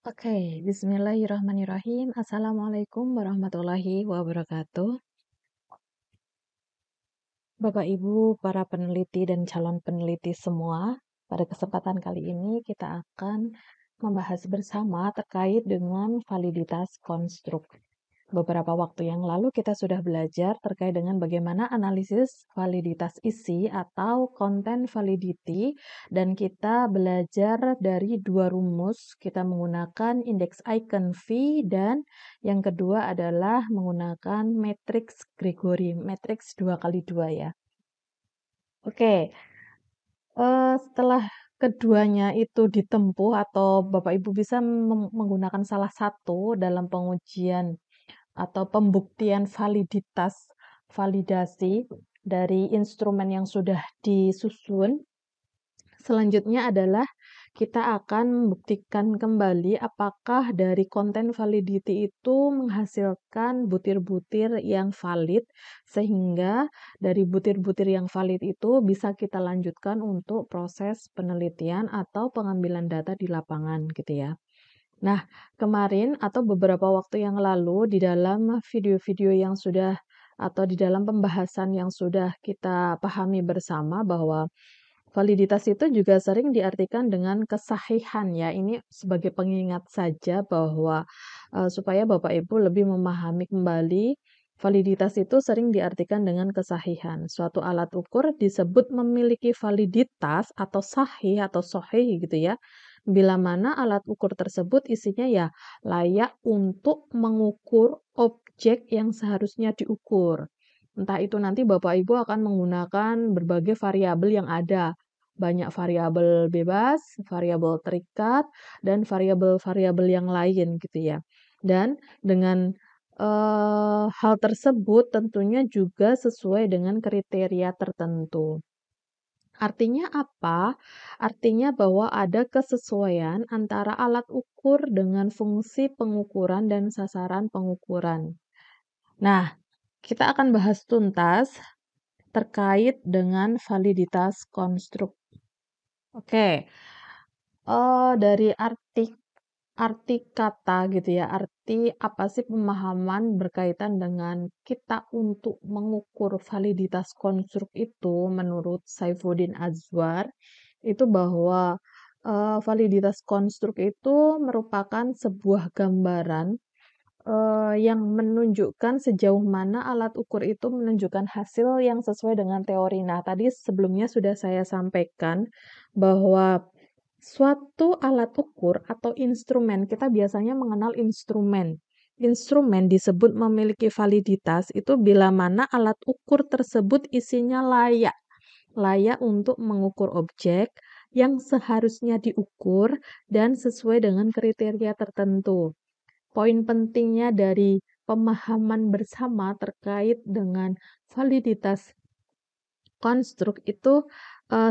Oke, bismillahirrahmanirrahim. Assalamualaikum warahmatullahi wabarakatuh. Bapak Ibu, para peneliti dan calon peneliti semua, pada kesempatan kali ini kita akan membahas bersama terkait dengan validitas konstruk. Beberapa waktu yang lalu kita sudah belajar terkait dengan bagaimana analisis validitas isi atau content validity, dan kita belajar dari dua rumus. Kita menggunakan indeks icon V, dan yang kedua adalah menggunakan matriks Gregory, matriks 2x2 ya. Oke, setelah keduanya itu ditempuh atau Bapak Ibu bisa menggunakan salah satu dalam pengujian atau pembuktian validasi dari instrumen yang sudah disusun. Selanjutnya adalah kita akan membuktikan kembali apakah dari konten validity itu menghasilkan butir-butir yang valid, sehingga dari butir-butir yang valid itu bisa kita lanjutkan untuk proses penelitian atau pengambilan data di lapangan gitu ya. Nah, kemarin atau beberapa waktu yang lalu di dalam video-video yang sudah atau di dalam pembahasan yang sudah kita pahami bersama bahwa validitas itu juga sering diartikan dengan kesahihan ya. Ini sebagai pengingat saja bahwa supaya Bapak Ibu lebih memahami kembali, validitas itu sering diartikan dengan kesahihan. Suatu alat ukur disebut memiliki validitas atau sahih atau sahih gitu ya, bila mana alat ukur tersebut isinya ya layak untuk mengukur objek yang seharusnya diukur. Entah itu nanti Bapak Ibu akan menggunakan berbagai variabel yang ada. Banyak variabel bebas, variabel terikat, dan variabel-variabel yang lain gitu ya. Dan dengan hal tersebut tentunya juga sesuai dengan kriteria tertentu. Artinya apa? Artinya bahwa ada kesesuaian antara alat ukur dengan fungsi pengukuran dan sasaran pengukuran. Nah, kita akan bahas tuntas terkait dengan validitas konstruk. Oke, dari arti kata gitu ya, arti apa sih pemahaman berkaitan dengan kita untuk mengukur validitas konstruk itu menurut Saifuddin Azwar, itu bahwa validitas konstruk itu merupakan sebuah gambaran yang menunjukkan sejauh mana alat ukur itu menunjukkan hasil yang sesuai dengan teori. Nah, tadi sebelumnya sudah saya sampaikan bahwa suatu alat ukur atau instrumen, kita biasanya mengenal instrumen. Instrumen disebut memiliki validitas itu bila mana alat ukur tersebut isinya layak. Layak untuk mengukur objek yang seharusnya diukur dan sesuai dengan kriteria tertentu. Poin pentingnya dari pemahaman bersama terkait dengan validitas konstruk itu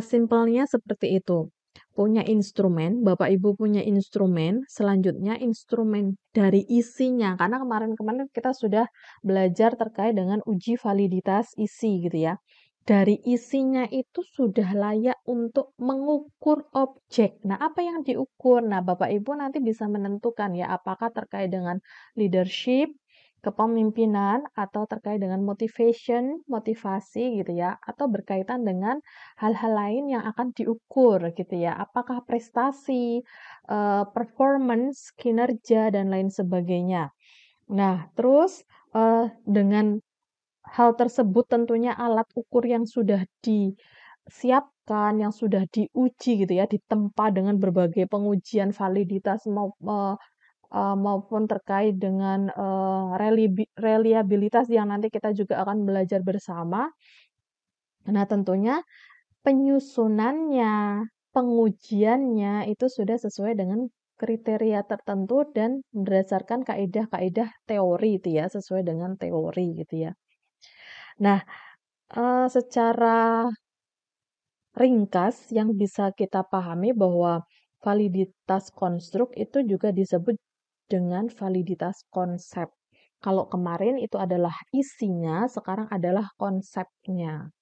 simpelnya seperti itu. Punya instrumen, Bapak Ibu punya instrumen, selanjutnya instrumen dari isinya, karena kemarin-kemarin kita sudah belajar terkait dengan uji validitas isi gitu ya. Dari isinya itu sudah layak untuk mengukur objek. Nah, apa yang diukur? Nah, Bapak Ibu nanti bisa menentukan ya, apakah terkait dengan leadership, kepemimpinan, atau terkait dengan motivasi gitu ya, atau berkaitan dengan hal-hal lain yang akan diukur gitu ya. Apakah prestasi, performance, kinerja, dan lain sebagainya. Nah, terus dengan hal tersebut tentunya alat ukur yang sudah disiapkan, yang sudah diuji gitu ya, ditempa dengan berbagai pengujian validitas maupun terkait dengan reliabilitas yang nanti kita juga akan belajar bersama. Nah, tentunya penyusunannya, pengujiannya itu sudah sesuai dengan kriteria tertentu dan berdasarkan kaidah-kaidah teori itu ya, sesuai dengan teori gitu ya. Nah, secara ringkas yang bisa kita pahami bahwa validitas konstruk itu juga disebut dengan validitas konsep. Kalau kemarin itu adalah isinya, sekarang adalah konsepnya.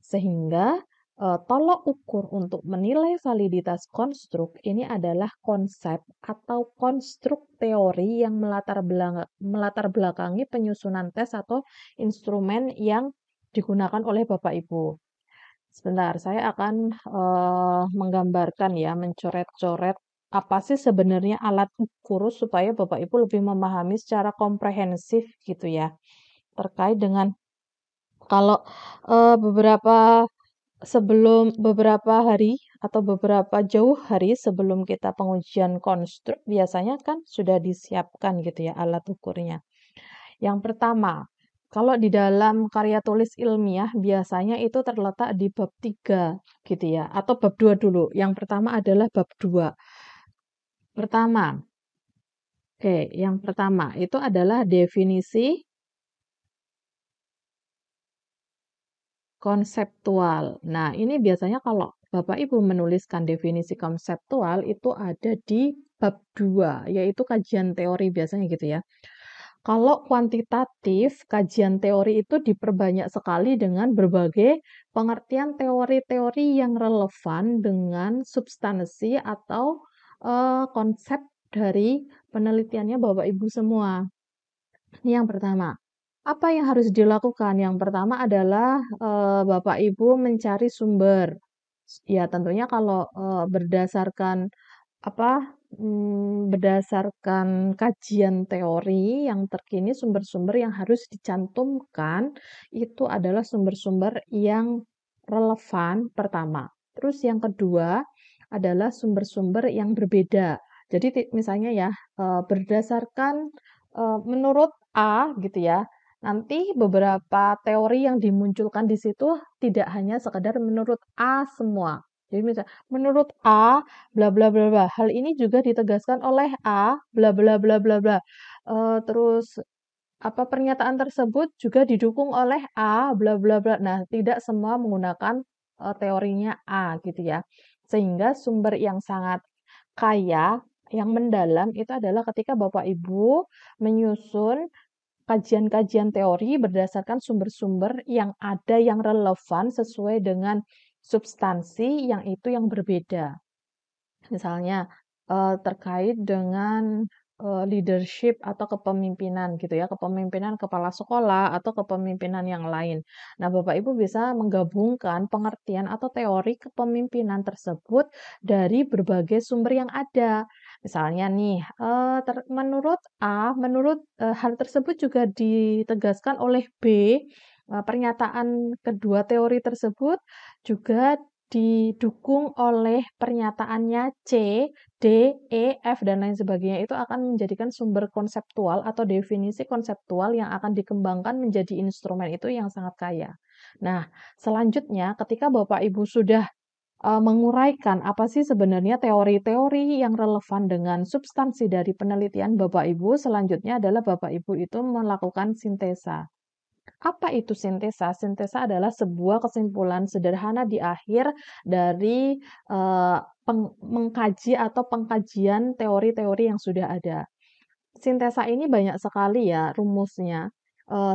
Sehingga tolok ukur untuk menilai validitas konstruk ini adalah konsep atau konstruk teori yang melatar belakangi penyusunan tes atau instrumen yang digunakan oleh Bapak Ibu. Sebentar, saya akan menggambarkan ya, mencoret-coret apa sih sebenarnya alat ukur supaya Bapak Ibu lebih memahami secara komprehensif gitu ya, terkait dengan kalau beberapa hari atau beberapa jauh hari sebelum kita pengujian konstruk biasanya kan sudah disiapkan gitu ya alat ukurnya. Yang pertama, kalau di dalam karya tulis ilmiah biasanya itu terletak di bab 3 gitu ya, atau bab 2 dulu. Yang pertama adalah bab 2. Pertama, yang pertama itu adalah definisi konseptual. Nah, ini biasanya kalau Bapak Ibu menuliskan definisi konseptual itu ada di bab 2, yaitu kajian teori biasanya gitu ya. Kalau kuantitatif, kajian teori itu diperbanyak sekali dengan berbagai pengertian teori-teori yang relevan dengan substansi atau konsep dari penelitiannya Bapak Ibu semua. Ini yang pertama. Apa yang harus dilakukan? Yang pertama adalah Bapak Ibu mencari sumber. Ya, tentunya kalau berdasarkan apa berdasarkan kajian teori yang terkini, sumber-sumber yang harus dicantumkan itu adalah sumber-sumber yang relevan pertama. Terus yang kedua adalah sumber-sumber yang berbeda. Jadi misalnya ya, berdasarkan menurut A gitu ya. Nanti beberapa teori yang dimunculkan di situ tidak hanya sekedar menurut A semua. Jadi misalnya menurut A bla bla bla bla. Hal ini juga ditegaskan oleh A bla bla bla bla bla. Terus apa pernyataan tersebut juga didukung oleh A bla bla bla. Nah, tidak semua menggunakan teorinya A gitu ya. Sehingga sumber yang sangat kaya, yang mendalam itu adalah ketika Bapak Ibu menyusun kajian-kajian teori berdasarkan sumber-sumber yang ada yang relevan sesuai dengan substansi yang itu yang berbeda. Misalnya terkait dengan leadership atau kepemimpinan gitu ya, kepemimpinan kepala sekolah atau kepemimpinan yang lain. Nah, Bapak Ibu bisa menggabungkan pengertian atau teori kepemimpinan tersebut dari berbagai sumber yang ada. Misalnya nih, menurut A, hal tersebut juga ditegaskan oleh B, pernyataan kedua teori tersebut juga didukung oleh pernyataannya C, D, E, F, dan lain sebagainya itu akan menjadikan sumber konseptual atau definisi konseptual yang akan dikembangkan menjadi instrumen itu yang sangat kaya. Nah, selanjutnya ketika Bapak Ibu sudah menguraikan apa sih sebenarnya teori-teori yang relevan dengan substansi dari penelitian Bapak Ibu, selanjutnya adalah Bapak Ibu itu melakukan sintesa. Apa itu sintesa? Sintesa adalah sebuah kesimpulan sederhana di akhir dari mengkaji atau pengkajian teori-teori yang sudah ada. Sintesa ini banyak sekali ya rumusnya.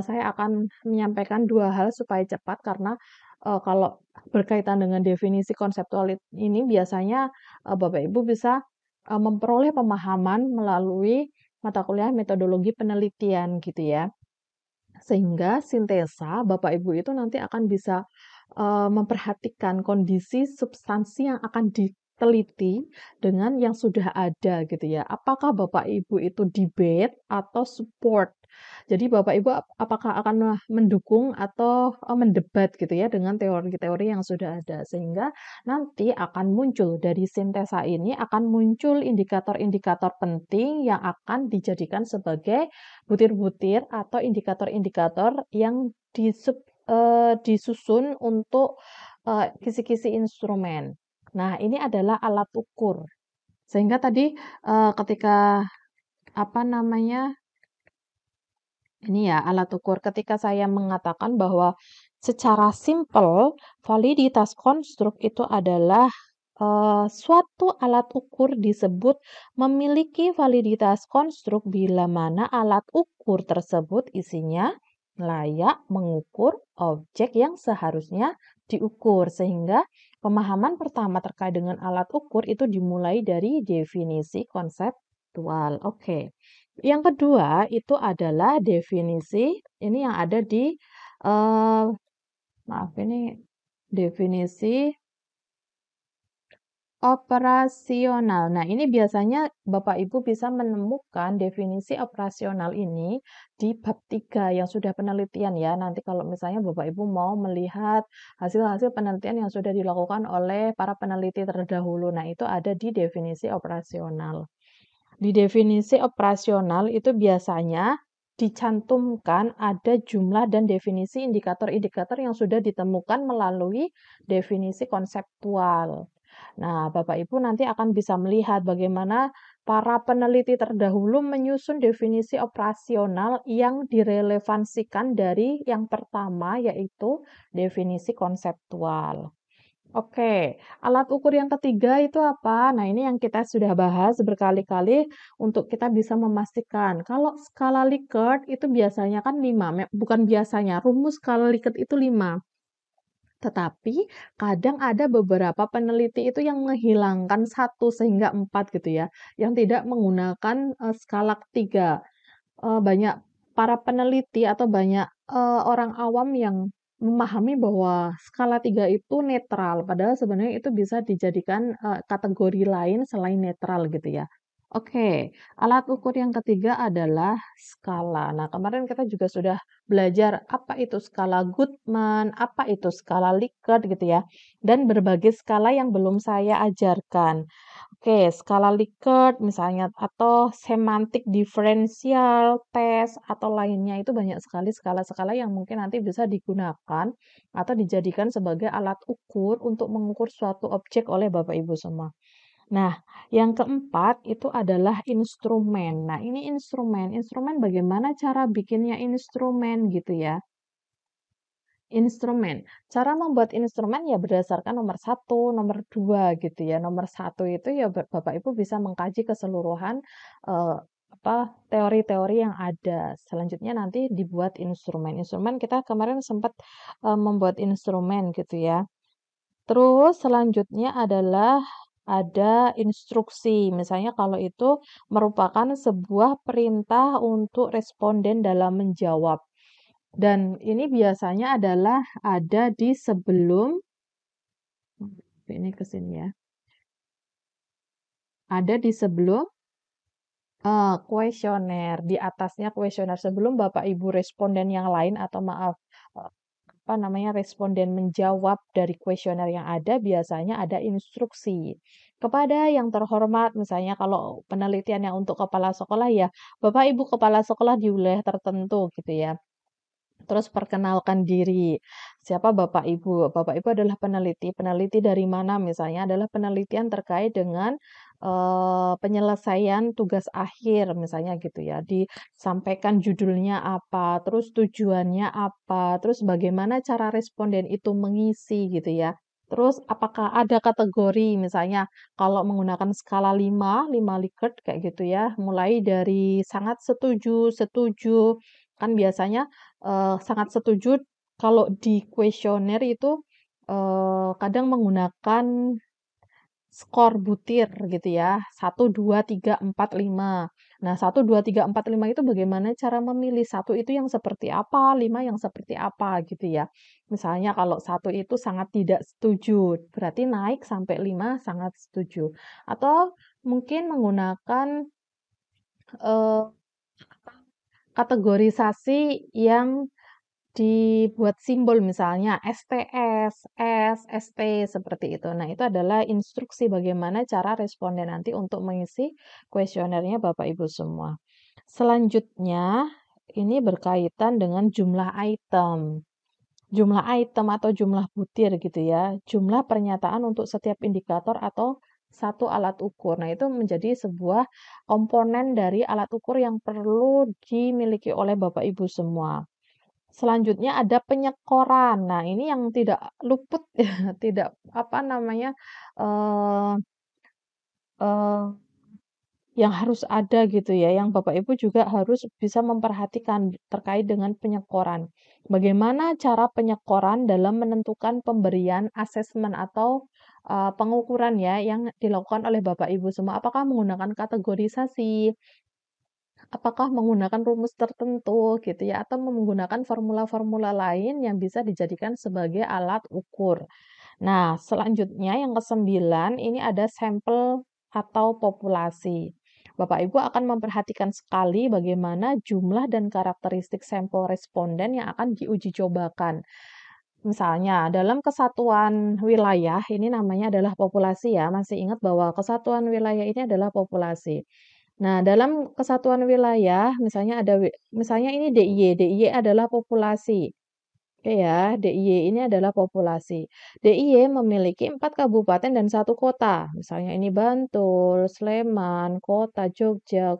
Saya akan menyampaikan dua hal supaya cepat karena kalau berkaitan dengan definisi konseptual ini biasanya Bapak Ibu bisa memperoleh pemahaman melalui mata kuliah metodologi penelitian gitu ya. Sehingga sintesa Bapak Ibu itu nanti akan bisa memperhatikan kondisi substansi yang akan diteliti dengan yang sudah ada gitu ya. Apakah Bapak Ibu itu debate atau support? Jadi Bapak Ibu apakah akan mendukung atau mendebat gitu ya dengan teori-teori yang sudah ada. Sehingga nanti akan muncul dari sintesa ini akan muncul indikator-indikator penting yang akan dijadikan sebagai butir-butir atau indikator-indikator yang disusun untuk kisi-kisi instrumen. Nah, ini adalah alat ukur. Sehingga tadi ketika apa namanya ini ya alat ukur ketika saya mengatakan bahwa secara simpel validitas konstruk itu adalah suatu alat ukur disebut memiliki validitas konstruk bila mana alat ukur tersebut isinya layak mengukur objek yang seharusnya diukur. Sehingga pemahaman pertama terkait dengan alat ukur itu dimulai dari definisi konseptual. Oke. Yang kedua itu adalah definisi, ini yang ada di, maaf ini definisi operasional. Nah, ini biasanya Bapak Ibu bisa menemukan definisi operasional ini di bab 3 yang sudah penelitian ya. Nanti kalau misalnya Bapak Ibu mau melihat hasil-hasil penelitian yang sudah dilakukan oleh para peneliti terdahulu. Nah, itu ada di definisi operasional. Di definisi operasional itu biasanya dicantumkan ada jumlah dan definisi indikator-indikator yang sudah ditemukan melalui definisi konseptual. Nah, Bapak Ibu nanti akan bisa melihat bagaimana para peneliti terdahulu menyusun definisi operasional yang direlevansikan dari yang pertama, yaitu definisi konseptual. Oke, alat ukur yang ketiga itu apa? Nah, ini yang kita sudah bahas berkali-kali untuk kita bisa memastikan. Kalau skala Likert itu biasanya kan 5, bukan biasanya, rumus skala Likert itu 5. Tetapi kadang ada beberapa peneliti itu yang menghilangkan 1 sehingga 4 gitu ya, yang tidak menggunakan skala ketiga. Banyak para peneliti atau banyak, orang awam yang memahami bahwa skala 3 itu netral, padahal sebenarnya itu bisa dijadikan, kategori lain selain netral gitu ya. Oke, alat ukur yang ketiga adalah skala. Nah, kemarin kita juga sudah belajar apa itu skala Goodman, apa itu skala Likert gitu ya, dan berbagai skala yang belum saya ajarkan. Oke, skala Likert misalnya atau semantik diferensial, tes, atau lainnya itu banyak sekali skala-skala yang mungkin nanti bisa digunakan atau dijadikan sebagai alat ukur untuk mengukur suatu objek oleh Bapak Ibu semua. Nah, yang keempat itu adalah instrumen. Nah, ini instrumen. Instrumen bagaimana cara bikinnya instrumen gitu ya. Instrumen. Cara membuat instrumen ya berdasarkan nomor 1, nomor 2 gitu ya. Nomor 1 itu ya Bapak Ibu bisa mengkaji keseluruhan eh, apa teori-teori yang ada. Selanjutnya nanti dibuat instrumen. Instrumen kita kemarin sempat membuat instrumen gitu ya. Terus selanjutnya adalah ada instruksi. Misalnya kalau itu merupakan sebuah perintah untuk responden dalam menjawab. Dan ini biasanya adalah ada di sebelum, ini ke sini ya, ada di sebelum kuesioner, di atasnya kuesioner. Sebelum Bapak Ibu responden yang lain atau maaf, eh, apa namanya, responden menjawab dari kuesioner yang ada, biasanya ada instruksi. Kepada yang terhormat, misalnya kalau penelitian yang untuk kepala sekolah ya, Bapak Ibu kepala sekolah di wilayah tertentu gitu ya. Terus perkenalkan diri. Siapa Bapak Ibu? Bapak Ibu adalah peneliti. Peneliti dari mana? Misalnya adalah penelitian terkait dengan penyelesaian tugas akhir, misalnya gitu ya. Disampaikan judulnya apa, terus tujuannya apa, terus bagaimana cara responden itu mengisi gitu ya. Terus apakah ada kategori misalnya kalau menggunakan skala 5, 5 Likert kayak gitu ya, mulai dari sangat setuju, setuju, kan biasanya sangat setuju kalau di kuesioner itu, kadang menggunakan skor butir gitu ya, 1, 2, 3, 4, 5. Nah, 1, 2, 3, 4, 5 itu bagaimana cara memilih, 1 itu yang seperti apa, 5 yang seperti apa gitu ya. Misalnya kalau 1 itu sangat tidak setuju, berarti naik sampai 5 sangat setuju. Atau mungkin menggunakan, eee, kategorisasi yang dibuat simbol misalnya STS, S, ST seperti itu. Nah, itu adalah instruksi bagaimana cara responden nanti untuk mengisi kuesionernya Bapak Ibu semua. Selanjutnya, ini berkaitan dengan jumlah item. Jumlah item atau jumlah butir gitu ya. Jumlah pernyataan untuk setiap indikator atau satu alat ukur. Nah, itu menjadi sebuah komponen dari alat ukur yang perlu dimiliki oleh Bapak Ibu semua. Selanjutnya ada penyekoran. Nah, ini yang tidak luput ya, tidak apa namanya, eee eee, yang harus ada gitu ya, yang Bapak Ibu juga harus bisa memperhatikan terkait dengan penyekoran. Bagaimana cara penyekoran dalam menentukan pemberian asesmen atau pengukuran ya yang dilakukan oleh Bapak Ibu semua? Apakah menggunakan kategorisasi? Apakah menggunakan rumus tertentu gitu ya, atau menggunakan formula-formula lain yang bisa dijadikan sebagai alat ukur. Nah, selanjutnya yang kesembilan ini ada sampel atau populasi. Bapak Ibu akan memperhatikan sekali bagaimana jumlah dan karakteristik sampel responden yang akan diuji cobakan. Misalnya, dalam kesatuan wilayah, ini namanya adalah populasi ya, masih ingat bahwa kesatuan wilayah ini adalah populasi. Nah, dalam kesatuan wilayah, misalnya misalnya ini DIY, DIY adalah populasi. Oke ya, DIY ini adalah populasi. DIY memiliki 4 kabupaten dan 1 kota. Misalnya ini Bantul, Sleman, Kota Jogja,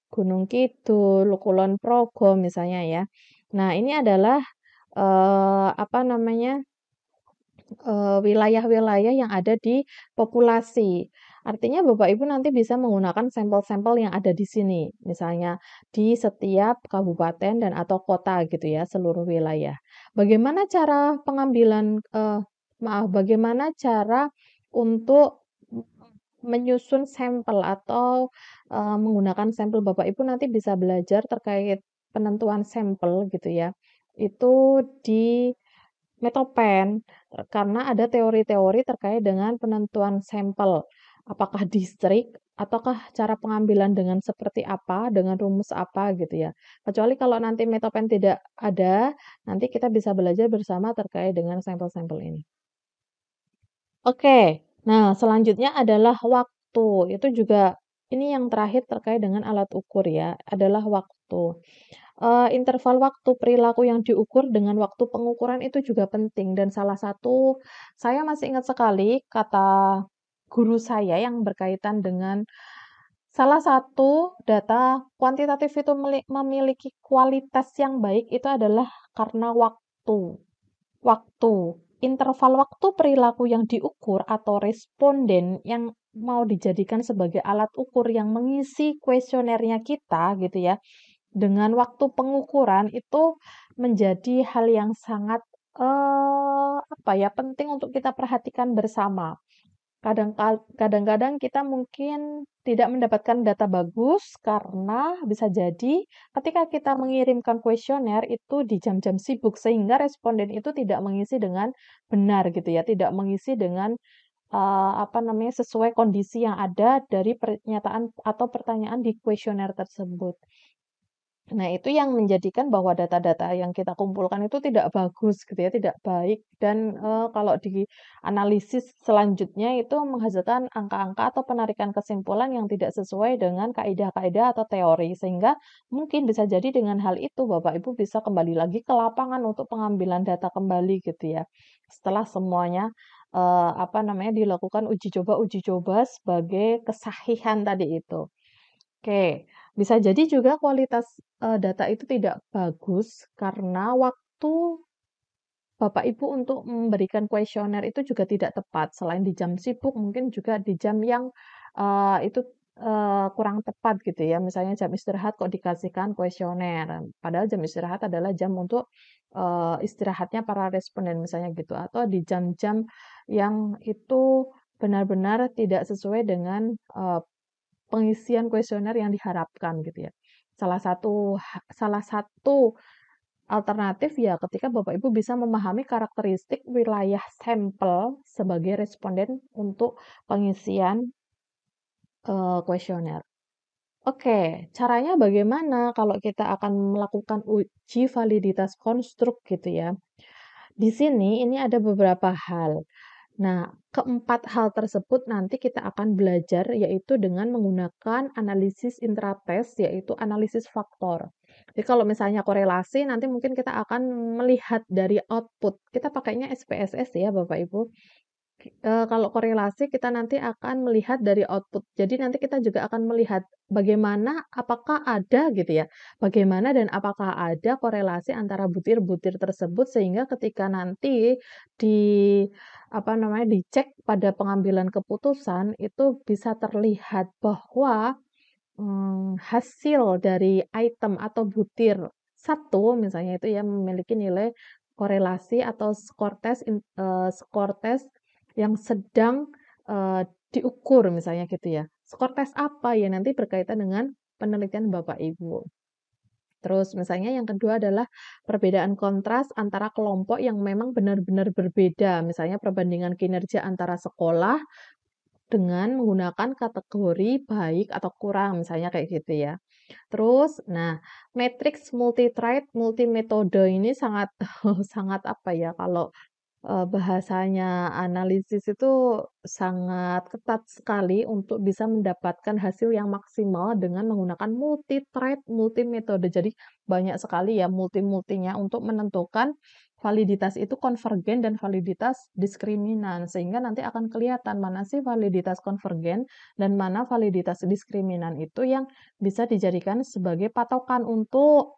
Gunung Kidul, Kulon Progo misalnya ya. Nah, ini adalah apa namanya, wilayah-wilayah yang ada di populasi. Artinya Bapak Ibu nanti bisa menggunakan sampel-sampel yang ada di sini, misalnya di setiap kabupaten dan atau kota gitu ya, seluruh wilayah. Bagaimana cara pengambilan bagaimana cara untuk menyusun sampel atau, menggunakan sampel Bapak Ibu nanti bisa belajar terkait penentuan sampel gitu ya, itu di Metopen, karena ada teori-teori terkait dengan penentuan sampel. Apakah distrik, ataukah cara pengambilan dengan seperti apa, dengan rumus apa gitu ya. Kecuali kalau nanti Metopen tidak ada, nanti kita bisa belajar bersama terkait dengan sampel-sampel ini. Oke, nah selanjutnya adalah waktu. Itu juga ini yang terakhir terkait dengan alat ukur ya, adalah waktu. Interval waktu perilaku yang diukur dengan waktu pengukuran itu juga penting dan salah satu saya masih ingat sekali kata guru saya yang berkaitan dengan salah satu data kuantitatif itu memiliki kualitas yang baik itu adalah karena waktu. Waktu, interval waktu perilaku yang diukur atau responden yang mau dijadikan sebagai alat ukur yang mengisi kuesionernya kita gitu ya, dengan waktu pengukuran itu menjadi hal yang sangat, apa ya, penting untuk kita perhatikan bersama. Kadang-kadang kita mungkin tidak mendapatkan data bagus karena bisa jadi ketika kita mengirimkan kuesioner itu di jam-jam sibuk sehingga responden itu tidak mengisi dengan benar gitu ya, tidak mengisi dengan, apa namanya, sesuai kondisi yang ada dari pernyataan atau pertanyaan di kuesioner tersebut. Nah, itu yang menjadikan bahwa data-data yang kita kumpulkan itu tidak bagus gitu ya, tidak baik dan, kalau dianalisis selanjutnya itu menghasilkan angka-angka atau penarikan kesimpulan yang tidak sesuai dengan kaidah-kaidah atau teori. Sehingga mungkin bisa jadi dengan hal itu Bapak Ibu bisa kembali lagi ke lapangan untuk pengambilan data kembali gitu ya. Setelah semuanya, apa namanya, dilakukan uji coba sebagai kesahihan tadi itu. Oke, bisa jadi juga kualitas, data itu tidak bagus karena waktu Bapak Ibu untuk memberikan kuesioner itu juga tidak tepat. Selain di jam sibuk, mungkin juga di jam yang, itu, kurang tepat gitu ya. Misalnya jam istirahat kok dikasihkan kuesioner, padahal jam istirahat adalah jam untuk, istirahatnya para responden misalnya gitu, atau di jam-jam yang itu benar-benar tidak sesuai dengan, pengisian kuesioner yang diharapkan gitu ya. Salah satu alternatif ya ketika Bapak Ibu bisa memahami karakteristik wilayah sampel sebagai responden untuk pengisian, kuesioner. Oke, caranya bagaimana kalau kita akan melakukan uji validitas konstruk gitu ya. Di sini ini ada beberapa hal. Nah, keempat hal tersebut nanti kita akan belajar yaitu dengan menggunakan analisis intrates, yaitu analisis faktor. Jadi kalau misalnya korelasi, nanti mungkin kita akan melihat dari output. Kita pakainya SPSS ya Bapak Ibu. Kalau korelasi kita nanti akan melihat dari output. Jadi nanti kita juga akan melihat bagaimana, apakah ada gitu ya, bagaimana dan apakah ada korelasi antara butir-butir tersebut sehingga ketika nanti di apa namanya, dicek pada pengambilan keputusan itu bisa terlihat bahwa hasil dari item atau butir satu misalnya itu ya memiliki nilai korelasi atau skor tes yang sedang, diukur misalnya gitu ya. Skor tes apa ya nanti berkaitan dengan penelitian Bapak Ibu. Terus misalnya yang kedua adalah perbedaan kontras antara kelompok yang memang benar-benar berbeda, misalnya perbandingan kinerja antara sekolah dengan menggunakan kategori baik atau kurang, misalnya kayak gitu ya. Terus, nah, matriks multi-thread, multi-metode ini sangat sangat apa ya, kalau bahasanya analisis itu sangat ketat sekali untuk bisa mendapatkan hasil yang maksimal dengan menggunakan multi-thread, multi-metode. Jadi banyak sekali ya multi-multinya untuk menentukan validitas itu konvergen dan validitas diskriminan. Sehingga nanti akan kelihatan mana sih validitas konvergen dan mana validitas diskriminan itu yang bisa dijadikan sebagai patokan untuk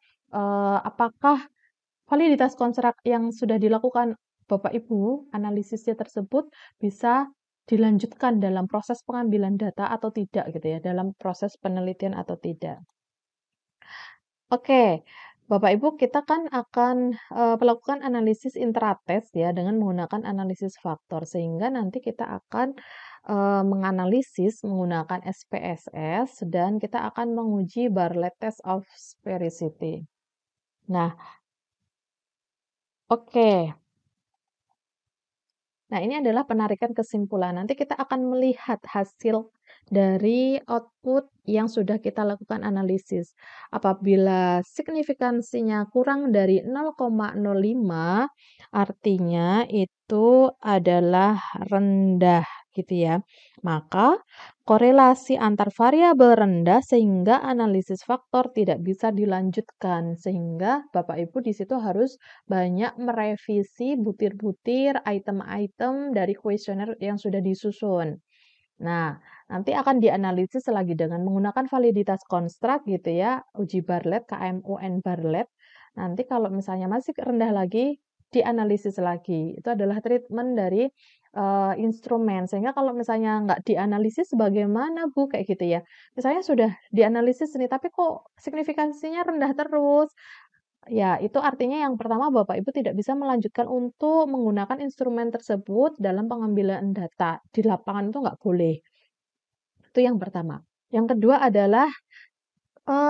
apakah validitas konstrak yang sudah dilakukan Bapak Ibu, analisisnya tersebut bisa dilanjutkan dalam proses pengambilan data atau tidak gitu ya, dalam proses penelitian atau tidak. Oke, Bapak Ibu kita kan akan, melakukan analisis intrates ya dengan menggunakan analisis faktor, sehingga nanti kita akan, menganalisis menggunakan SPSS dan kita akan menguji Bartlett Test of Sphericity. Nah, oke. Nah, ini adalah penarikan kesimpulan. Nanti kita akan melihat hasil dari output yang sudah kita lakukan analisis. Apabila signifikansinya kurang dari 0,05, artinya itu adalah rendah gitu ya. Maka korelasi antar variabel rendah sehingga analisis faktor tidak bisa dilanjutkan. Sehingga Bapak Ibu di situ harus banyak merevisi butir-butir item-item dari kuesioner yang sudah disusun. Nah, nanti akan dianalisis lagi dengan menggunakan validitas konstrak gitu ya, uji Bartlett, KMUN Bartlett. Nanti kalau misalnya masih rendah lagi, dianalisis lagi. Itu adalah treatment dari instrumen. Sehingga kalau misalnya nggak dianalisis bagaimana Bu? Kayak gitu ya. Misalnya sudah dianalisis nih, tapi kok signifikansinya rendah terus. Ya, itu artinya yang pertama Bapak Ibu tidak bisa melanjutkan untuk menggunakan instrumen tersebut dalam pengambilan data. Di lapangan itu nggak boleh. Itu yang pertama. Yang kedua adalah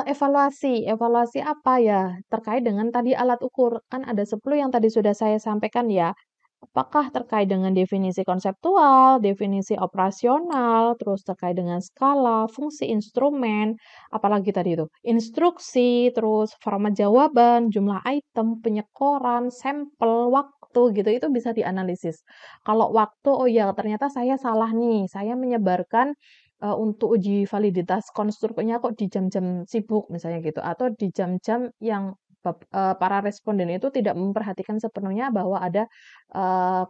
evaluasi. Evaluasi apa ya? Terkait dengan tadi alat ukur. Kan ada 10 yang tadi sudah saya sampaikan ya. Apakah terkait dengan definisi konseptual, definisi operasional, terus terkait dengan skala, fungsi instrumen, apalagi tadi itu, instruksi, terus format jawaban, jumlah item, penyekoran, sampel, waktu gitu, itu bisa dianalisis. Kalau waktu, oh ya ternyata saya salah nih, saya menyebarkan untuk uji validitas konstruknya kok di jam-jam sibuk misalnya gitu, atau di jam-jam yang para responden itu tidak memperhatikan sepenuhnya bahwa ada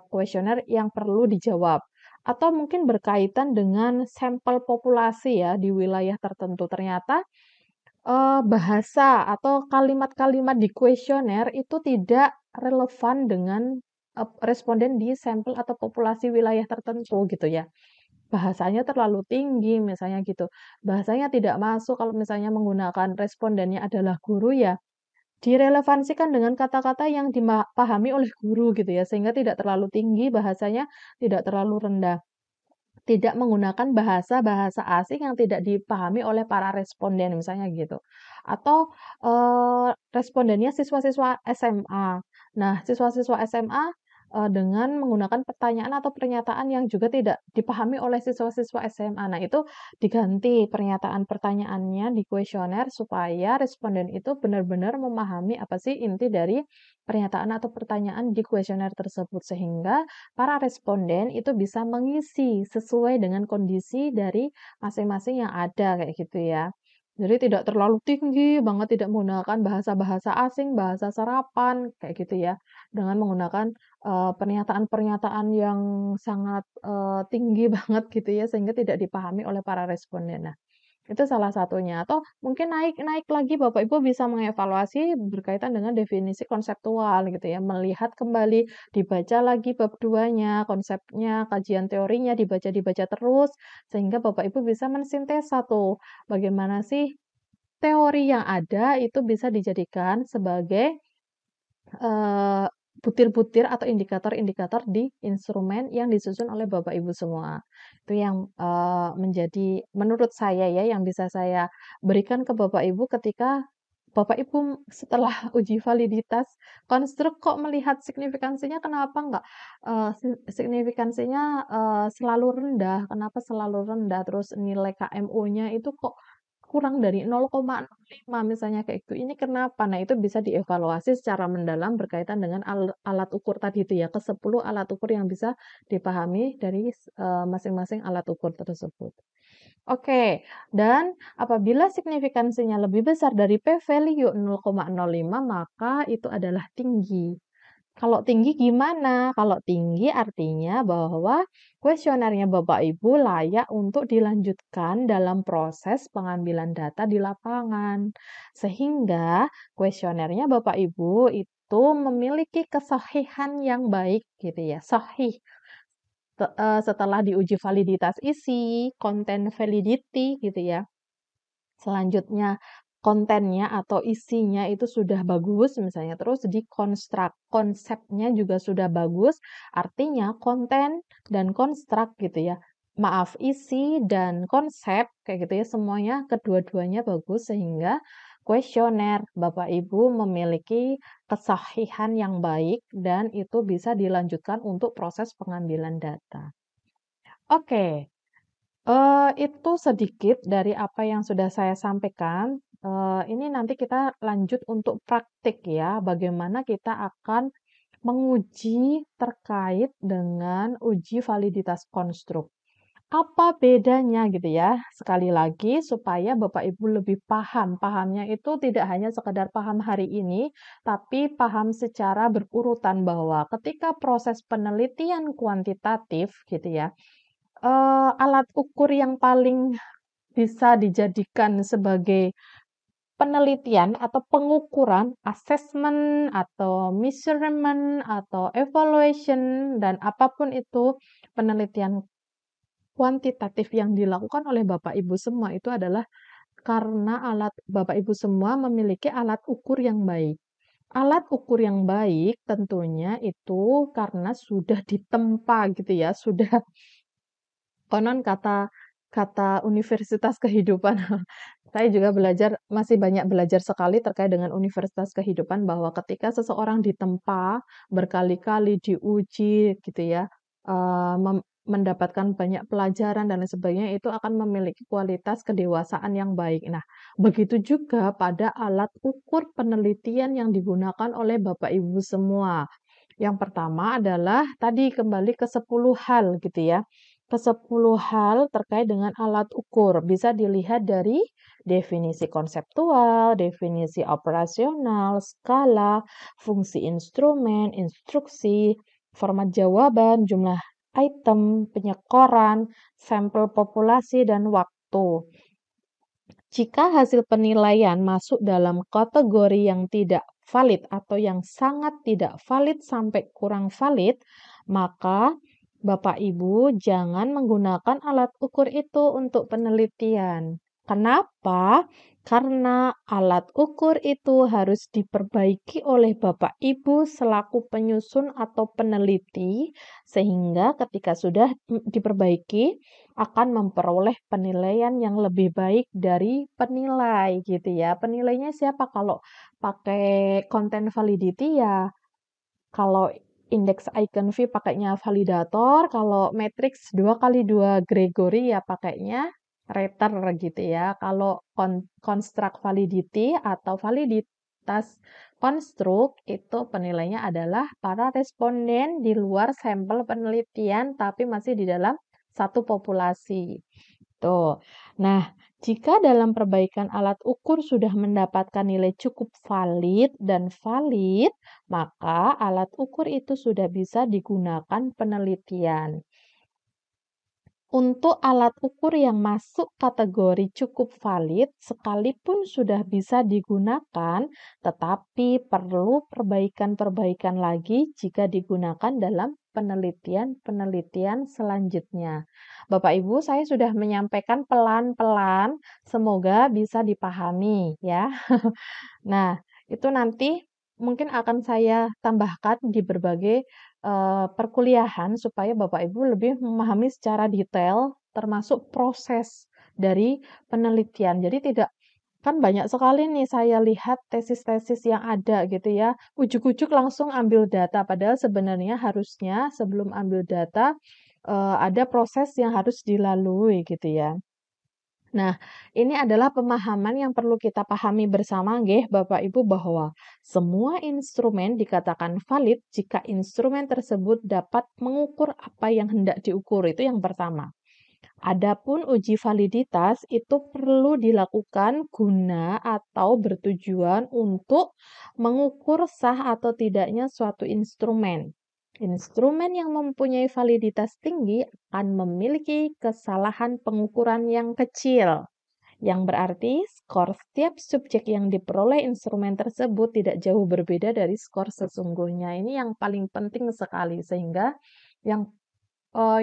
kuesioner yang perlu dijawab. Atau mungkin berkaitan dengan sampel populasi ya di wilayah tertentu. Ternyata bahasa atau kalimat-kalimat di kuesioner itu tidak relevan dengan responden di sampel atau populasi wilayah tertentu gitu ya. Bahasanya terlalu tinggi misalnya gitu. Bahasanya tidak masuk kalau misalnya menggunakan respondennya adalah guru ya, direlevansikan dengan kata-kata yang dipahami oleh guru gitu ya, sehingga tidak terlalu tinggi bahasanya, tidak terlalu rendah. Tidak menggunakan bahasa-bahasa asing yang tidak dipahami oleh para responden, misalnya gitu. Atau, respondennya siswa-siswa SMA. Nah, siswa-siswa SMA, dengan menggunakan pertanyaan atau pernyataan yang juga tidak dipahami oleh siswa-siswa SMA. Nah, itu diganti pernyataan pertanyaannya di kuesioner supaya responden itu benar-benar memahami apa sih inti dari pernyataan atau pertanyaan di kuesioner tersebut. Sehingga para responden itu bisa mengisi sesuai dengan kondisi dari masing-masing yang ada kayak gitu ya. Jadi tidak terlalu tinggi banget, tidak menggunakan bahasa-bahasa asing, bahasa serapan, kayak gitu ya. Dengan menggunakan, pernyataan-pernyataan yang sangat, tinggi banget gitu ya, sehingga tidak dipahami oleh para responden. Nah, itu salah satunya, atau mungkin naik naik lagi Bapak Ibu bisa mengevaluasi berkaitan dengan definisi konseptual gitu ya, melihat kembali, dibaca lagi bab 2-nya, konsepnya, kajian teorinya, dibaca-dibaca terus, sehingga Bapak Ibu bisa mensintesa tuh, bagaimana sih teori yang ada itu bisa dijadikan sebagai Eee, butir-butir atau indikator-indikator di instrumen yang disusun oleh Bapak Ibu semua. Itu yang, menjadi menurut saya ya, yang bisa saya berikan ke Bapak Ibu ketika Bapak Ibu setelah uji validitas konstruk kok melihat signifikansinya kenapa nggak, signifikansinya, selalu rendah, kenapa selalu rendah, terus nilai KMU-nya itu kok kurang dari 0,05 misalnya kayak gitu, ini kenapa? Nah, itu bisa dievaluasi secara mendalam berkaitan dengan alat ukur tadi itu ya, ke-10 alat ukur yang bisa dipahami dari masing-masing alat ukur tersebut. Oke, dan apabila signifikansinya lebih besar dari p-value 0,05 maka itu adalah tinggi. Kalau tinggi gimana? Kalau tinggi artinya bahwa kuesionernya Bapak Ibu layak untuk dilanjutkan dalam proses pengambilan data di lapangan. Sehingga kuesionernya Bapak Ibu itu memiliki kesahihan yang baik gitu ya, sahih. Setelah diuji validitas isi, content validity gitu ya. Selanjutnya kontennya atau isinya itu sudah bagus misalnya, terus dikonstruk, konsepnya juga sudah bagus, artinya konten dan konstruk gitu ya. Maaf, isi dan konsep kayak gitu ya, semuanya kedua-duanya bagus sehingga kuesioner Bapak Ibu memiliki kesahihan yang baik dan itu bisa dilanjutkan untuk proses pengambilan data. Oke. Itu sedikit dari apa yang sudah saya sampaikan. Ini nanti kita lanjut untuk praktik ya, bagaimana kita akan menguji terkait dengan uji validitas konstruk. Apa bedanya gitu ya? Sekali lagi supaya Bapak Ibu lebih paham. Pahamnya itu tidak hanya sekedar paham hari ini, tapi paham secara berurutan bahwa ketika proses penelitian kuantitatif gitu ya, alat ukur yang paling bisa dijadikan sebagai penelitian atau pengukuran, assessment atau measurement atau evaluation dan apapun itu penelitian kuantitatif yang dilakukan oleh Bapak Ibu semua itu adalah karena Bapak Ibu semua memiliki alat ukur yang baik. Alat ukur yang baik tentunya itu karena sudah ditempa gitu ya, sudah konon kata kata universitas kehidupan. Saya juga masih banyak belajar sekali terkait dengan universitas kehidupan bahwa ketika seseorang ditempa berkali-kali diuji gitu ya, mendapatkan banyak pelajaran dan lain sebagainya itu akan memiliki kualitas kedewasaan yang baik. Nah, begitu juga pada alat ukur penelitian yang digunakan oleh Bapak Ibu semua. Yang pertama adalah tadi kembali ke 10 hal gitu ya. Ke 10 hal terkait dengan alat ukur. Bisa dilihat dari definisi konseptual, definisi operasional, skala, fungsi instrumen, instruksi, format jawaban, jumlah item, penyekoran, sampel populasi, dan waktu. Jika hasil penilaian masuk dalam kategori yang tidak valid atau yang sangat tidak valid sampai kurang valid, maka Bapak Ibu jangan menggunakan alat ukur itu untuk penelitian. Kenapa? Karena alat ukur itu harus diperbaiki oleh Bapak Ibu selaku penyusun atau peneliti, sehingga ketika sudah diperbaiki, akan memperoleh penilaian yang lebih baik dari penilai gitu ya. Penilainya siapa? Kalau pakai content validity ya, kalau indeks icon V pakainya validator, kalau matrix 2 kali 2 Gregory ya pakainya rater gitu ya. Kalau construct validity atau validitas konstruk itu penilainya adalah para responden di luar sampel penelitian tapi masih di dalam satu populasi. gitu. Nah, jika dalam perbaikan alat ukur sudah mendapatkan nilai cukup valid dan valid, maka alat ukur itu sudah bisa digunakan penelitian. Untuk alat ukur yang masuk kategori cukup valid, sekalipun sudah bisa digunakan, tetapi perlu perbaikan-perbaikan lagi jika digunakan dalam penelitian-penelitian selanjutnya. Bapak Ibu, saya sudah menyampaikan pelan-pelan, semoga bisa dipahami ya. Nah, itu nanti mungkin akan saya tambahkan di berbagai, perkuliahan supaya Bapak Ibu lebih memahami secara detail termasuk proses dari penelitian. Jadi tidak kan banyak sekali nih saya lihat tesis-tesis yang ada gitu ya, ujuk-ujuk langsung ambil data, padahal sebenarnya harusnya sebelum ambil data, ada proses yang harus dilalui gitu ya. Nah, ini adalah pemahaman yang perlu kita pahami bersama nggih Bapak Ibu bahwa semua instrumen dikatakan valid jika instrumen tersebut dapat mengukur apa yang hendak diukur. Itu yang pertama. Adapun uji validitas itu perlu dilakukan guna atau bertujuan untuk mengukur sah atau tidaknya suatu instrumen. Instrumen yang mempunyai validitas tinggi akan memiliki kesalahan pengukuran yang kecil, yang berarti skor setiap subjek yang diperoleh instrumen tersebut tidak jauh berbeda dari skor sesungguhnya. Ini yang paling penting sekali, sehingga yang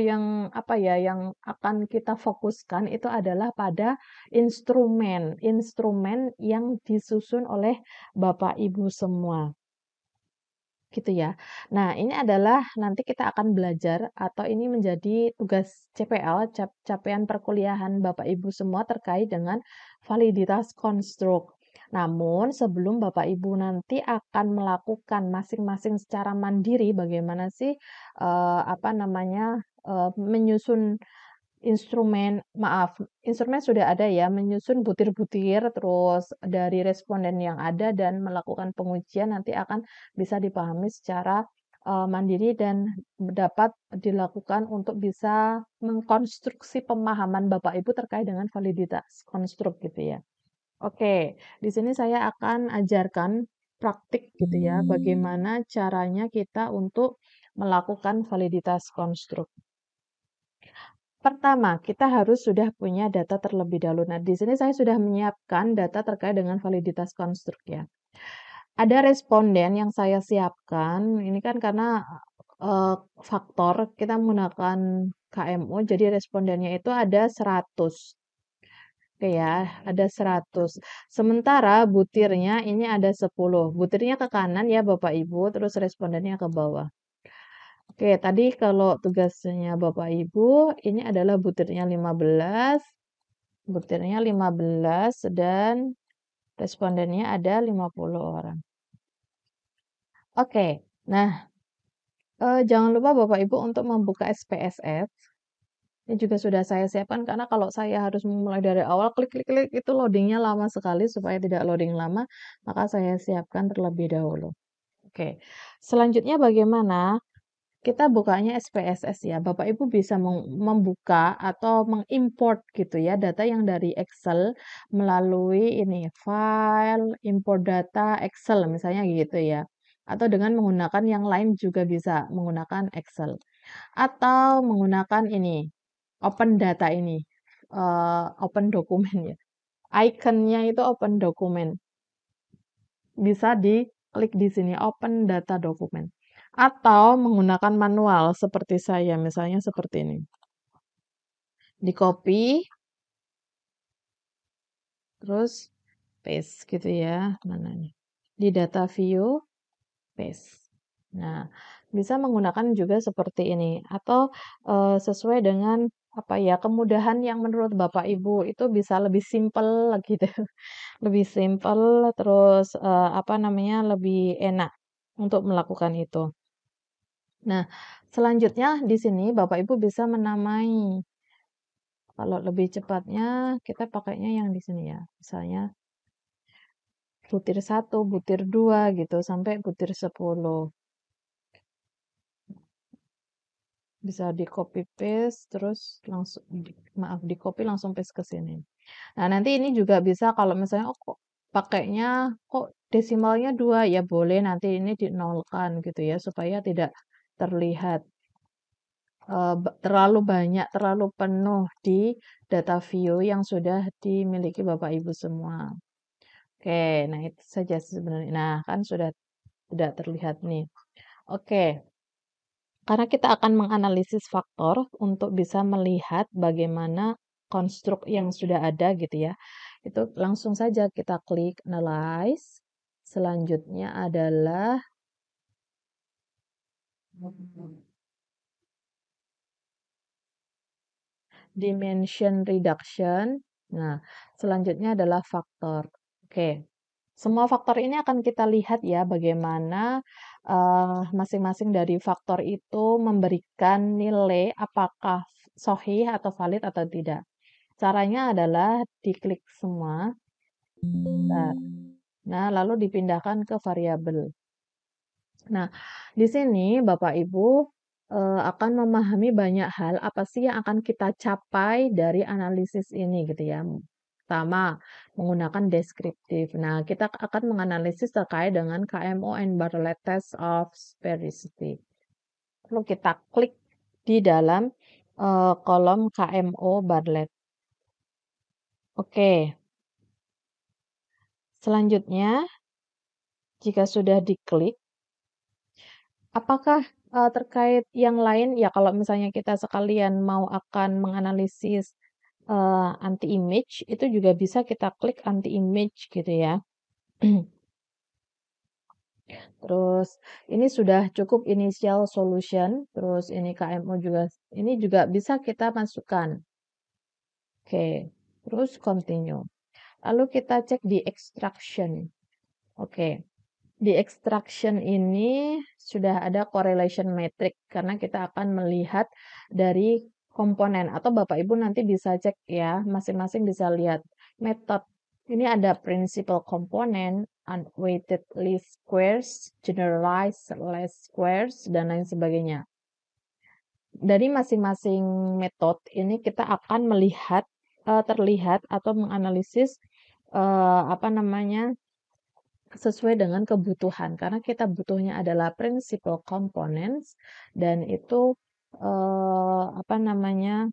yang apa ya, yang akan kita fokuskan itu adalah pada instrumen, instrumen yang disusun oleh Bapak Ibu semua. Gitu ya. Nah, ini adalah nanti kita akan belajar atau ini menjadi tugas CPL, capaian perkuliahan Bapak Ibu semua terkait dengan validitas konstruk. Namun, sebelum Bapak Ibu nanti akan melakukan masing-masing secara mandiri, bagaimana sih, apa namanya, menyusun instrumen sudah ada ya, menyusun butir-butir, terus dari responden yang ada dan melakukan pengujian nanti akan bisa dipahami secara, mandiri dan dapat dilakukan untuk bisa mengkonstruksi pemahaman Bapak Ibu terkait dengan validitas konstruk gitu ya. Oke, di sini saya akan ajarkan praktik gitu ya, bagaimana caranya kita untuk melakukan validitas konstruk. Pertama, kita harus sudah punya data terlebih dahulu. Nah, di sini saya sudah menyiapkan data terkait dengan validitas konstruk ya. Ada responden yang saya siapkan, ini kan karena faktor kita menggunakan KMU, jadi respondennya itu ada 100. Oke ya, ada 100. Sementara butirnya ini ada 10. Butirnya ke kanan ya Bapak Ibu, terus respondennya ke bawah. Oke, tadi kalau tugasnya Bapak Ibu, ini adalah butirnya 15 dan respondennya ada 50 orang. Oke, nah jangan lupa Bapak Ibu untuk membuka SPSS. Ini juga sudah saya siapkan karena kalau saya harus memulai dari awal klik klik klik itu loadingnya lama sekali, supaya tidak loading lama, maka saya siapkan terlebih dahulu. Oke, selanjutnya bagaimana? Kita bukanya SPSS ya. Bapak Ibu bisa membuka atau mengimport gitu ya data yang dari Excel melalui ini file import data Excel misalnya gitu ya. Atau dengan menggunakan yang lain juga bisa menggunakan Excel. Atau menggunakan ini open data ini, open dokumen ya. Ikonnya itu open dokumen. Bisa diklik di sini open data dokumen. Atau menggunakan manual seperti saya, misalnya seperti ini. Di copy, terus paste gitu ya, mana nih. Di data view, paste. Nah, bisa menggunakan juga seperti ini atau sesuai dengan apa ya, kemudahan yang menurut Bapak Ibu itu bisa lebih simpel gitu. Lebih simpel terus apa namanya, lebih enak untuk melakukan itu. Nah, selanjutnya di sini Bapak Ibu bisa menamai. Kalau lebih cepatnya kita pakainya yang di sini ya. Misalnya butir 1, butir 2 gitu sampai butir 10. Bisa di copy paste terus langsung di copy langsung paste ke sini. Nah, nanti ini juga bisa kalau misalnya oh kok pakainya kok desimalnya 2 ya boleh nanti ini dinolkan gitu ya supaya tidak terlihat terlalu banyak, terlalu penuh di data view yang sudah dimiliki Bapak Ibu semua. Oke, nah itu saja sebenarnya. Nah, kan sudah tidak terlihat nih. Oke, karena kita akan menganalisis faktor untuk bisa melihat bagaimana konstruk yang sudah ada gitu ya. Itu langsung saja kita klik analyze. Selanjutnya adalah dimension reduction. Nah, selanjutnya adalah faktor. Oke, semua faktor ini akan kita lihat ya bagaimana masing-masing dari faktor itu memberikan nilai apakah sahih atau valid atau tidak. Caranya adalah diklik semua. Bentar. Nah, lalu dipindahkan ke variabel. Nah, di sini Bapak Ibu akan memahami banyak hal apa sih yang akan kita capai dari analisis ini gitu ya. Pertama, menggunakan deskriptif. Nah, kita akan menganalisis terkait dengan KMO and Bartlett Test of Sphericity. Lalu kita klik di dalam kolom KMO Bartlett. Oke. Selanjutnya, jika sudah diklik, apakah, terkait yang lain? Ya kalau misalnya kita sekalian mau akan menganalisis, anti image, itu juga bisa kita klik anti image gitu ya. Terus ini sudah cukup initial solution, terus ini KMO juga ini juga bisa kita masukkan. Oke, terus continue. Lalu kita cek di extraction. Oke. Di extraction ini sudah ada correlation metric karena kita akan melihat dari komponen atau Bapak Ibu nanti bisa cek ya, masing-masing bisa lihat metode. Ini ada principal component, unweighted least squares, generalized least squares, dan lain sebagainya. Dari masing-masing metode ini kita akan melihat terlihat atau menganalisis apa namanya sesuai dengan kebutuhan karena kita butuhnya adalah principal components dan itu apa namanya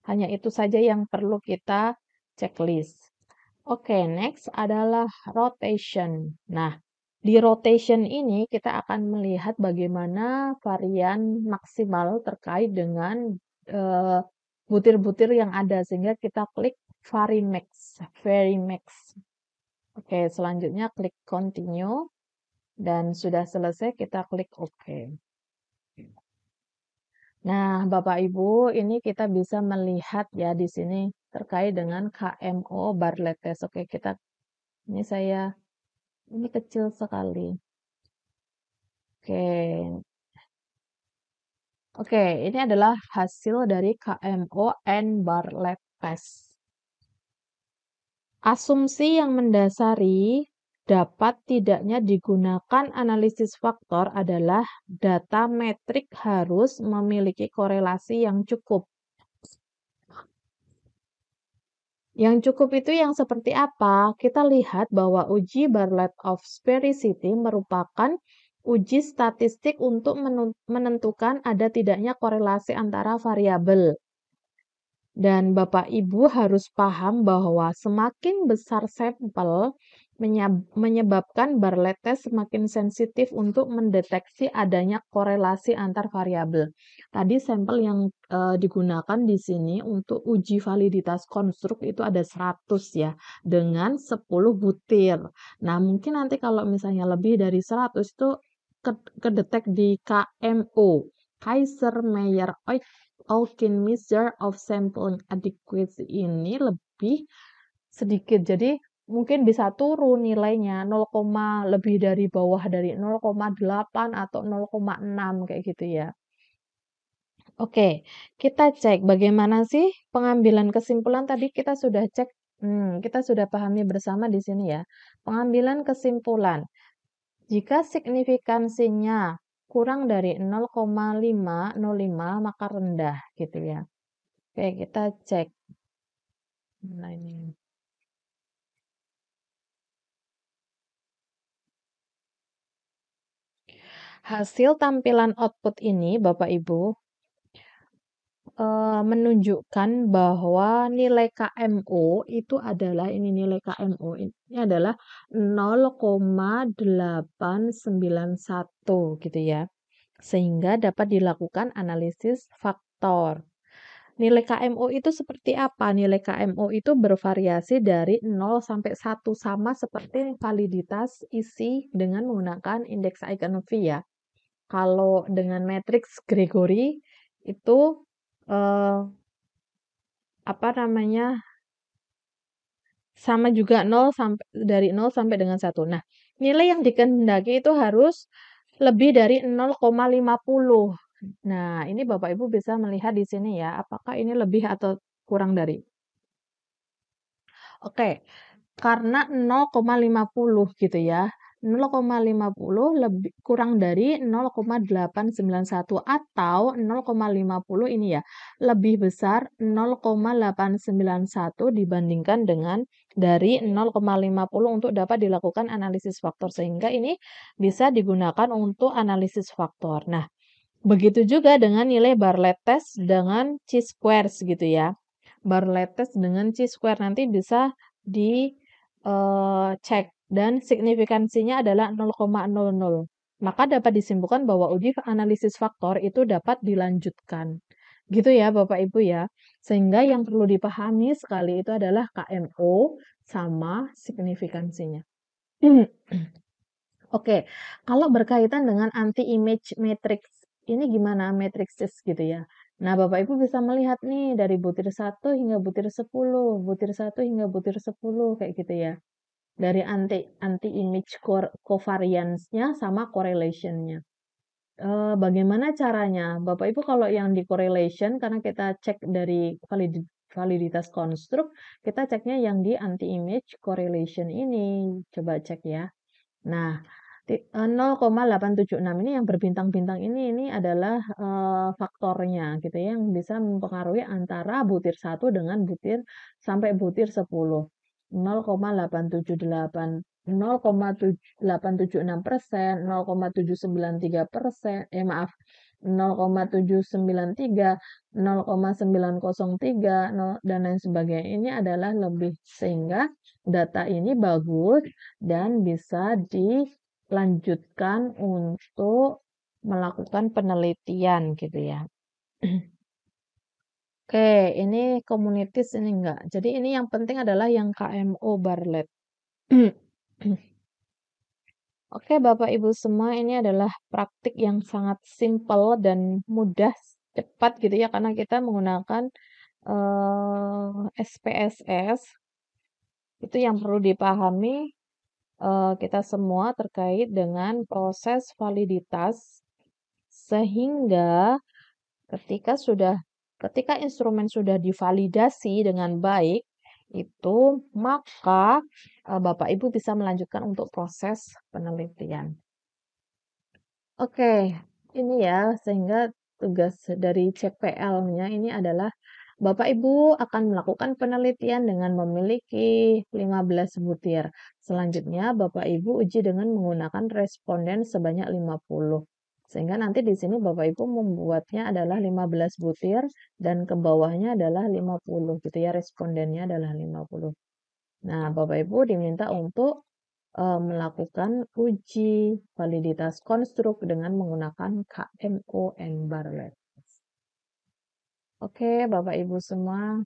hanya itu saja yang perlu kita checklist. Oke, next adalah rotation. Nah, di rotation ini kita akan melihat bagaimana varian maksimal terkait dengan butir-butir yang ada sehingga kita klik Varimax, Varimax. Oke, selanjutnya klik continue dan sudah selesai kita klik OK. Nah, Bapak Ibu, ini kita bisa melihat ya di sini terkait dengan KMO Bartlett Test. Oke, ini ini kecil sekali. Oke. Oke, ini adalah hasil dari KMO and Bartlett Test. Asumsi yang mendasari dapat tidaknya digunakan analisis faktor adalah data metrik harus memiliki korelasi yang cukup. Yang cukup itu yang seperti apa? Kita lihat bahwa uji Bartlett of Sphericity merupakan uji statistik untuk menentukan ada tidaknya korelasi antara variabel. Dan Bapak Ibu harus paham bahwa semakin besar sampel menyebabkan Bartlett test semakin sensitif untuk mendeteksi adanya korelasi antar variabel. Tadi sampel yang digunakan di sini untuk uji validitas konstruk itu ada 100 ya, dengan 10 butir. Nah, mungkin nanti kalau misalnya lebih dari 100 itu kedetek di KMO, Kaiser Meyer Alkin measure of sampling adequacy ini lebih sedikit. Jadi mungkin bisa turun nilainya 0, lebih dari bawah dari 0,8 atau 0,6 kayak gitu ya. Oke, kita cek bagaimana sih pengambilan kesimpulan tadi kita sudah cek, kita sudah pahami bersama di sini ya. Pengambilan kesimpulan. Jika signifikansinya kurang dari 0,505 maka rendah gitu ya. Oke, kita cek. Nah, ini. Hasil tampilan output ini Bapak Ibu menunjukkan bahwa nilai KMO itu adalah ini nilai KMO ini adalah 0,891 gitu ya. Sehingga dapat dilakukan analisis faktor. Nilai KMO itu seperti apa? Nilai KMO itu bervariasi dari 0 sampai 1 sama seperti validitas isi dengan menggunakan indeks Eigenvalue ya. Kalau dengan matriks Gregory itu eh, apa namanya sama juga 0 sampai dari 0 sampai dengan 1. Nah, nilai yang dikehendaki itu harus lebih dari 0,50. Nah, ini Bapak Ibu bisa melihat di sini ya, apakah ini lebih atau kurang dari. Oke, karena 0,50 gitu ya. 0,50 lebih kurang dari 0,891 atau 0,50 ini ya, lebih besar 0,891 dibandingkan dengan dari 0,50 untuk dapat dilakukan analisis faktor sehingga ini bisa digunakan untuk analisis faktor. Nah, begitu juga dengan nilai Bartlett test dengan chi-squares gitu ya. Bartlett test dengan chi-square nanti bisa dicek dan signifikansinya adalah 0,00. Maka dapat disimpulkan bahwa uji analisis faktor itu dapat dilanjutkan. Gitu ya Bapak Ibu ya. Sehingga yang perlu dipahami sekali itu adalah KMO sama signifikansinya. Oke, kalau berkaitan dengan anti-image matrix, ini gimana matrices gitu ya. Nah, Bapak Ibu bisa melihat nih dari butir 1 hingga butir 10, butir 1 hingga butir 10 kayak gitu ya. Dari anti-image covariance-nya sama correlation-nya. Bagaimana caranya? Bapak Ibu kalau yang di correlation karena kita cek dari validitas konstruk, kita ceknya yang di anti-image correlation ini. Coba cek ya. Nah, 0,876 ini yang berbintang-bintang ini adalah faktornya gitu ya yang bisa mempengaruhi antara butir 1 dengan butir sampai butir 10. 0,878 0,876%, 0,793%, maaf, 0,793, 0,903, dan lain sebagainya. Ini adalah lebih sehingga data ini bagus dan bisa dilanjutkan untuk melakukan penelitian gitu ya. Oke, ini communities ini enggak. Jadi ini yang penting adalah yang KMO Bartlett. Oke, Bapak Ibu semua, ini adalah praktik yang sangat simpel dan mudah, cepat gitu ya, karena kita menggunakan SPSS. Itu yang perlu dipahami kita semua terkait dengan proses validitas, sehingga ketika instrumen sudah divalidasi dengan baik, itu maka Bapak Ibu bisa melanjutkan untuk proses penelitian. Oke, ini ya, sehingga tugas dari CPL-nya ini adalah Bapak Ibu akan melakukan penelitian dengan memiliki 15 butir. Selanjutnya Bapak Ibu uji dengan menggunakan responden sebanyak 50. Sehingga nanti di sini Bapak Ibu membuatnya adalah 15 butir dan ke bawahnya adalah 50 gitu ya, respondennya adalah 50. Nah, Bapak Ibu diminta untuk melakukan uji validitas konstruk dengan menggunakan KMO and Bartlett. Oke, Bapak Ibu semua,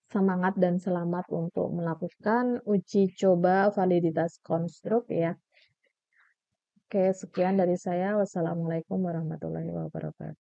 semangat dan selamat untuk melakukan uji coba validitas konstruk ya. Oke, sekian dari saya. Wassalamualaikum warahmatullahi wabarakatuh.